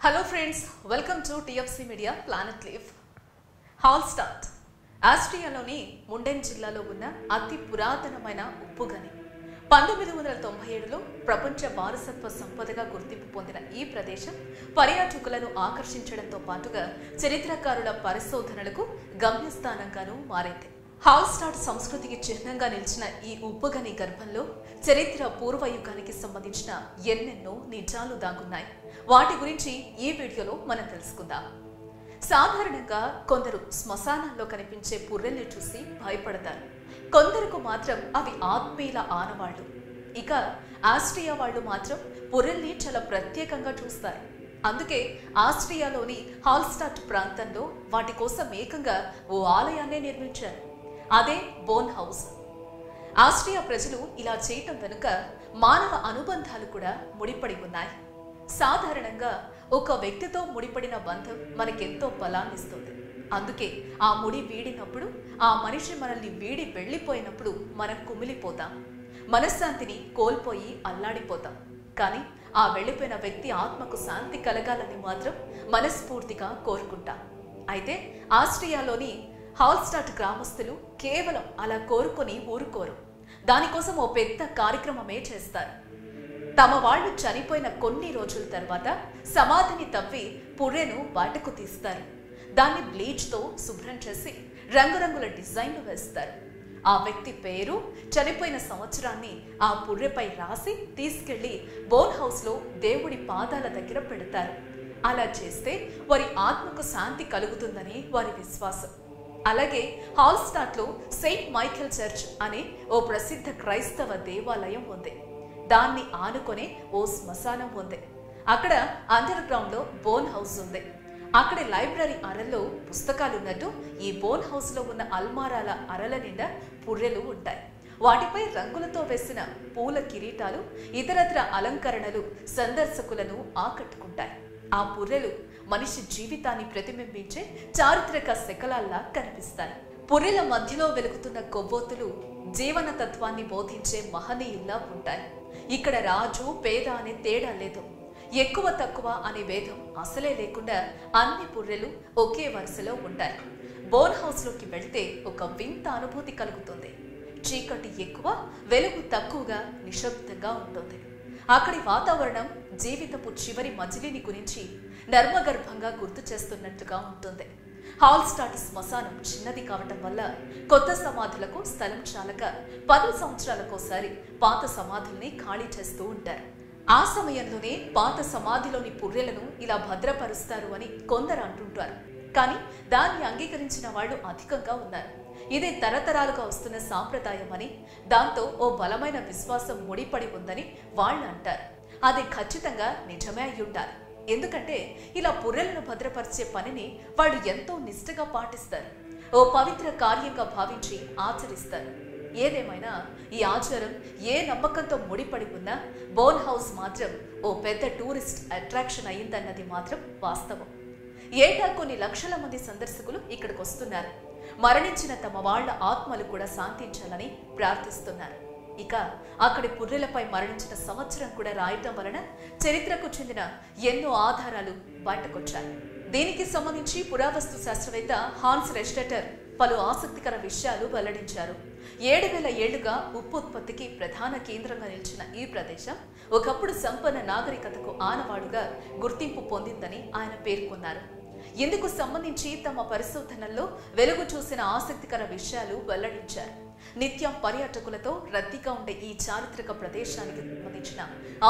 Hello friends, welcome to TFC Media Planet Leaf. Hallstatt ఆస్ట్రియాలోని ముండెన్ జిల్లాలో ఉన్న అతి పురాతనమైన ఉప్పు గని 1997లో ప్రపంచ వారసత్వ సంపదగా గుర్తింపు పొందిన ఈ ప్రదేశం పర్యాటకులను ఆకర్షించడంతో పాటుగా చరిత్రకారుల పరిశోధనలకు గమ్యస్థానంగానూ మారింది. హాల్స్టాట్ సంస్కృతికి చిహ్నంగా నిలిచిన ఈ ఉప్పుగని గర్భంలో చరిత్ర పూర్వయుగానికి సంబంధించిన ఎన్నెన్నో నిజాలు దాగున్నాయి. వాటి గురించి ఈ వీడియోలో మనం తెలుసుకుందాం. సాధారణంగా కొందరు శ్మశానాల్లో కనిపించే పుర్రెల్ని చూసి భయపడతారు. కొందరికి మాత్రం అవి ఆత్మీయుల ఆనవాళ్లు. ఇక ఆస్ట్రియా వాళ్ళు మాత్రం పుర్రెల్ని చాలా ప్రత్యేకంగా చూస్తారు. అందుకే ఆస్ట్రియాలోని హాల్స్టాట్ ప్రాంతంలో వాటి కోసం ఏకంగా ఓ ఆలయాన్నే నిర్మించారు. అదే బోన్ హౌస్. ఆస్ట్రియా ప్రజలు ఇలా చేయటం వెనుక మానవ అనుబంధాలు కూడా ముడిపడి ఉన్నాయి. సాధారణంగా ఒక వ్యక్తితో ముడిపడిన బంధం మనకెంతో బలాన్నిస్తుంది. అందుకే ఆ ముడి వీడినప్పుడు, ఆ మనిషి మనల్ని వీడి వెళ్ళిపోయినప్పుడు మనం కుమిలిపోతాం, మనశ్శాంతిని కోల్పోయి అల్లాడిపోతాం. కానీ ఆ వెళ్ళిపోయిన వ్యక్తి ఆత్మకు శాంతి కలగాలని మాత్రం మనస్ఫూర్తిగా కోరుకుంటాం. అయితే ఆస్ట్రియాలోని హాల్స్టాట్ గ్రామస్తులు కేవలం అలా కోరుకొని ఊరుకోరు. దానికోసం ఓ పెద్ద కార్యక్రమమే చేస్తారు. తమ వాళ్ళు చనిపోయిన కొన్ని రోజుల తర్వాత సమాధిని తవ్వి పుర్రెను బయటకు తీస్తారు. దాన్ని బ్లీచ్తో శుభ్రం చేసి రంగురంగుల డిజైన్లు వేస్తారు. ఆ వ్యక్తి పేరు, చనిపోయిన సంవత్సరాన్ని ఆ పుర్రెపై రాసి తీసుకెళ్లి బోన్ హౌస్లో దేవుడి పాదాల దగ్గర పెడతారు. అలా చేస్తే వారి ఆత్మకు శాంతి కలుగుతుందని వారి విశ్వాసం. అలాగే హాల్స్టాట్లో సెయింట్ మైఖేల్ చర్చ్ అనే ఓ ప్రసిద్ధ క్రైస్తవ దేవాలయం ఉంది. దాన్ని ఆనుకొనే ఓ శ్మశానం ఉంది. అక్కడ అండర్ గ్రౌండ్ లో బోన్ హౌస్ ఉంది. అక్కడి లైబ్రరీ అరల్లో పుస్తకాలున్నట్టు ఈ బోన్ హౌస్ లో ఉన్న అల్మారాల అరల నిండా పుర్రెలు ఉంటాయి. వాటిపై రంగులతో వేసిన పూల కిరీటాలు, ఇతరత్ర అలంకరణలు సందర్శకులను ఆకట్టుకుంటాయి. ఆ పుర్రెలు మనిషి జీవితాన్ని ప్రతిబింబించే చారిత్రక శకలాల్లా కనిపిస్తాయి. పుర్రెల మధ్యలో వెలుగుతున్న కొవ్వొత్తులు జీవన తత్వాన్ని బోధించే మహనీయుల్లా ఉంటాయి. ఇక్కడ రాజు పేద అనే తేడా లేదు. ఎక్కువ తక్కువ అనే భేదం అసలే లేకుండా అన్ని పుర్రెలు ఒకే వరుసలో ఉంటాయి. బోన్ హౌస్ లోకి వెళ్తే ఒక వింత అనుభూతి కలుగుతుంది. చీకటి ఎక్కువ, వెలుగు తక్కువగా, నిశ్శబ్దంగా ఉంటుంది. అక్కడి వాతావరణం జీవితపు చివరి మజిలీని గురించి నర్మగర్భంగా గుర్తు చేస్తున్నట్టుగా ఉంటుంది. హాల్స్టాట్ శ్మశానం చిన్నది కావటం వల్ల కొత్త సమాధులకు స్థలం చాలక 10 సంవత్సరాలకోసారి పాత సమాధుల్ని ఖాళీ చేస్తూ ఉంటారు. ఆ సమయంలోనే పాత సమాధిలోని పుర్రెలను ఇలా భద్రపరుస్తారు అని కొందరు అంటుంటారు. కానీ దాన్ని అంగీకరించిన వాళ్ళు అధికంగా ఉన్నారు. ఇదే తరతరాలుగా వస్తున్న సాంప్రదాయం అని, దాంతో ఓ బలమైన విశ్వాసం ముడిపడి ఉందని వాళ్ళు అంటారు. అది ఖచ్చితంగా నిజమే అయి ఉండాలి. ఎందుకంటే ఇలా పుర్రెలను భద్రపరిచే పనిని వాళ్ళు ఎంతో నిష్ఠగా పాటిస్తారు. ఓ పవిత్ర కార్యంగా భావించి ఆచరిస్తారు. ఏదేమైనా ఈ ఆచారం ఏ నమ్మకంతో ముడిపడి ఉన్నా బోన్ హౌస్ మాత్రం ఓ పెద్ద టూరిస్ట్ అట్రాక్షన్ అయిందన్నది మాత్రం వాస్తవం. ఏటా కొన్ని లక్షల మంది సందర్శకులు ఇక్కడికి వస్తున్నారు. మరణించిన తమ వాళ్ల ఆత్మలు కూడా శాంతించాలని ప్రార్థిస్తున్నారు. ఇక అక్కడి పుర్రెలపై మరణించిన సంవత్సరం కూడా రాయటం వలన చరిత్రకు చెందిన ఎన్నో ఆధారాలు బయటకొచ్చాయి. దీనికి సంబంధించి పురావస్తు శాస్త్రవేత్త హాన్స్ రెస్టెటర్ పలు ఆసక్తికర విషయాలు వెల్లడించారు. 7000 ఏళ్లుగా ఉప్పు ఉత్పత్తికి ప్రధాన కేంద్రంగా నిలిచిన ఈ ప్రదేశం ఒకప్పుడు సంపన్న నాగరికతకు ఆనవాడుగా గుర్తింపు పొందిందని ఆయన పేర్కొన్నారు. ఇందుకు సంబంధించి తమ పరిశోధనల్లో వెలుగు చూసిన ఆసక్తికర విషయాలు వెల్లడించారు. నిత్యం పర్యాటకులతో రద్దీగా ఉండే ఈ చారిత్రక ప్రదేశానికి సంబంధించిన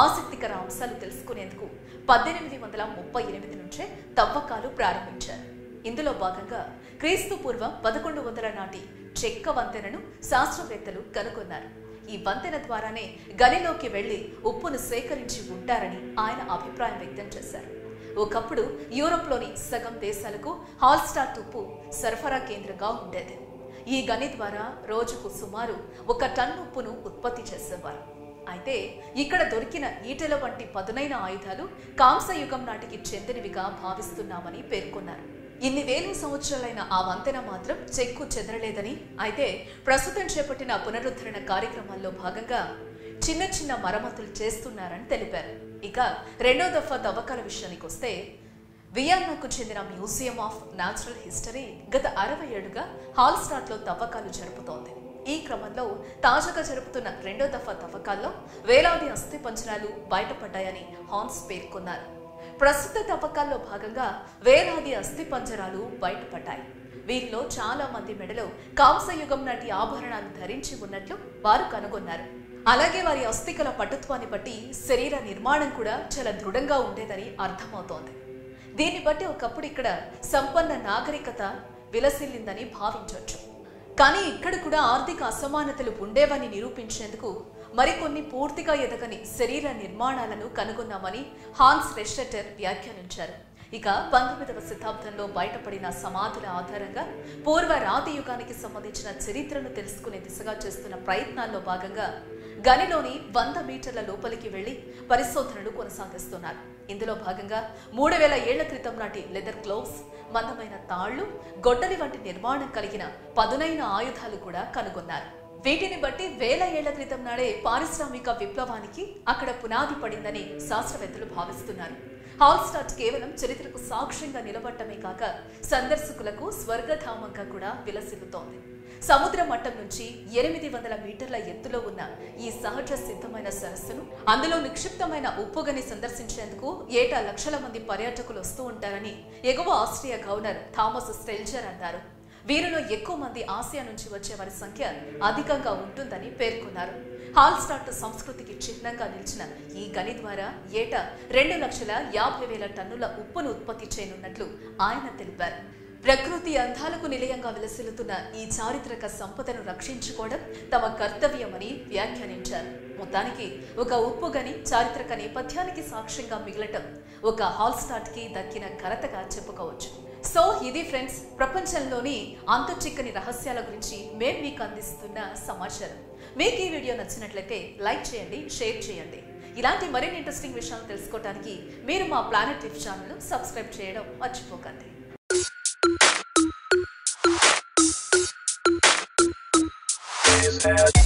ఆసక్తికర అంశాలు తెలుసుకునేందుకు 1838 నుంచే తవ్వకాలు ప్రారంభించారు. ఇందులో భాగంగా క్రీస్తు పూర్వం 1100 నాటి చెక్క వంతెనను శాస్త్రవేత్తలు కనుగొన్నారు. ఈ వంతెన ద్వారానే గనిలోకి వెళ్లి ఉప్పును సేకరించి ఉంటారని ఆయన అభిప్రాయం వ్యక్తం చేశారు. ఒకప్పుడు యూరోప్లోని సగం దేశాలకు హాల్స్టాట్ ఉప్పు సరఫరా కేంద్రంగా ఉండేది. ఈ గని ద్వారా రోజుకు సుమారు 1 టన్ను ఉప్పును ఉత్పత్తి చేసేవారు. అయితే ఇక్కడ దొరికిన ఈటెల వంటి పదునైన ఆయుధాలు కాంసయుగం నాటికి చెందినవిగా భావిస్తున్నామని పేర్కొన్నారు. ఇన్ని వేల సంవత్సరాలైన ఆ వంతెన మాత్రం చెక్కు చెదరలేదని, అయితే ప్రస్తుతం చేపట్టిన పునరుద్ధరణ కార్యక్రమాల్లో భాగంగా చిన్న చిన్న మరమ్మతులు చేస్తున్నారని తెలిపారు. ఇక రెండో దఫా తవ్వకాల విషయానికి వస్తే వియన్నాకు చెందిన మ్యూజియం ఆఫ్ న్యాచురల్ హిస్టరీ గత 60 ఏళ్లుగా హాల్స్టాట్లో తవ్వకాలు జరుపుతోంది. ఈ క్రమంలో తాజాగా జరుపుతున్న రెండో దఫా తవ్వకాల్లో వేలాది అస్థిపంజరాలు బయటపడ్డాయని హాన్స్ పేర్కొన్నారు. ప్రస్తుత తవ్వకాల్లో భాగంగా వేలాది అస్థిపంజరాలు బయటపడ్డాయి. వీరిలో చాలా మంది మెడలో కాంసయుగం నాటి ఆభరణాలు ధరించి ఉన్నట్లు వారు కనుగొన్నారు. అలాగే వారి అస్థికల పటుత్వాన్ని బట్టి శరీర నిర్మాణం కూడా చాలా దృఢంగా ఉండేదని అర్థమవుతోంది. దీన్ని బట్టి ఒకప్పుడు ఇక్కడ సంపన్న నాగరికత విలసిల్లిందని భావించవచ్చు. కానీ ఇక్కడ కూడా ఆర్థిక అసమానతలు ఉండేవని నిరూపించేందుకు మరికొన్ని పూర్తిగా ఎదగని శరీర నిర్మాణాలను కనుగొన్నామని హాన్స్ రెస్టెటర్ వ్యాఖ్యానించారు. ఇక 19వ శతాబ్దంలో బయటపడిన సమాధుల ఆధారంగా పూర్వ రాతి యుగానికి సంబంధించిన చరిత్రను తెలుసుకునే దిశగా చేస్తున్న ప్రయత్నాల్లో భాగంగా గనిలోని 100 మీటర్ల లోపలికి వెళ్లి పరిశోధనలు కొనసాగిస్తున్నారు. ఇందులో భాగంగా 3000 ఏళ్ల క్రితం నాటి లెదర్ గ్లోవ్స్, మందమైన తాళ్లు, గొడ్డలి వంటి నిర్మాణం కలిగిన పదునైన ఆయుధాలు కూడా కనుగొన్నారు. వీటిని బట్టి 1000 ఏళ్ల క్రితం నాడే పారిశ్రామిక విప్లవానికి అక్కడ పునాది పడిందని శాస్త్రవేత్తలు భావిస్తున్నారు. హాల్స్టాట్ కేవలం చరిత్రకు సాక్ష్యంగా నిలబడటమే కాక సందర్శకులకు స్వర్గధామంగా కూడా విలసిల్లుతోంది. సముద్ర మట్టం నుంచి 800 మీటర్ల ఎత్తులో ఉన్న ఈ సహజ సిద్ధమైన సరస్సును, అందులో నిక్షిప్తమైన ఉప్పుగని సందర్శించేందుకు ఏటా లక్షల మంది పర్యాటకులు వస్తూ ఉంటారని ఎగువ ఆస్ట్రియా గవర్నర్ థామస్ స్ట్రెల్జర్ అన్నారు. వీరిలో ఎక్కువ మంది ఆసియా నుంచి వచ్చే వారి సంఖ్య అధికంగా ఉంటుందని పేర్కొన్నారు. హాల్స్టాట్ సంస్కృతికి చిహ్నంగా నిలిచిన ఈ గని ద్వారా ఏటా 2,50,000 టన్నుల ఉప్పును ఉత్పత్తి చేయనున్నట్లు ఆయన తెలిపారు. ప్రకృతి అందాలకు నిలయంగా విలసిల్లుతున్న ఈ చారిత్రక సంపదను రక్షించుకోవడం తమ కర్తవ్యమని వ్యాఖ్యానించారు. మొత్తానికి ఒక ఉప్పు గని చారిత్రక నేపథ్యానికి సాక్ష్యంగా మిగలటం ఒక హాల్స్టాట్ కి దక్కిన ఘనతగా చెప్పుకోవచ్చు. సో ఇది ఫ్రెండ్స్, ప్రపంచంలోని అంతు చిక్కని రహస్యాల గురించి మేము మీకు అందిస్తున్న సమాచారం. మీకు ఈ వీడియో నచ్చినట్లయితే లైక్ చేయండి, షేర్ చేయండి. ఇలాంటి మరిన్ని ఇంట్రెస్టింగ్ విషయాలు తెలుసుకోవడానికి మీరు మా ప్లానెట్ లిఫ్ ఛానల్ సబ్స్క్రైబ్ చేయడం మర్చిపోకండి. Is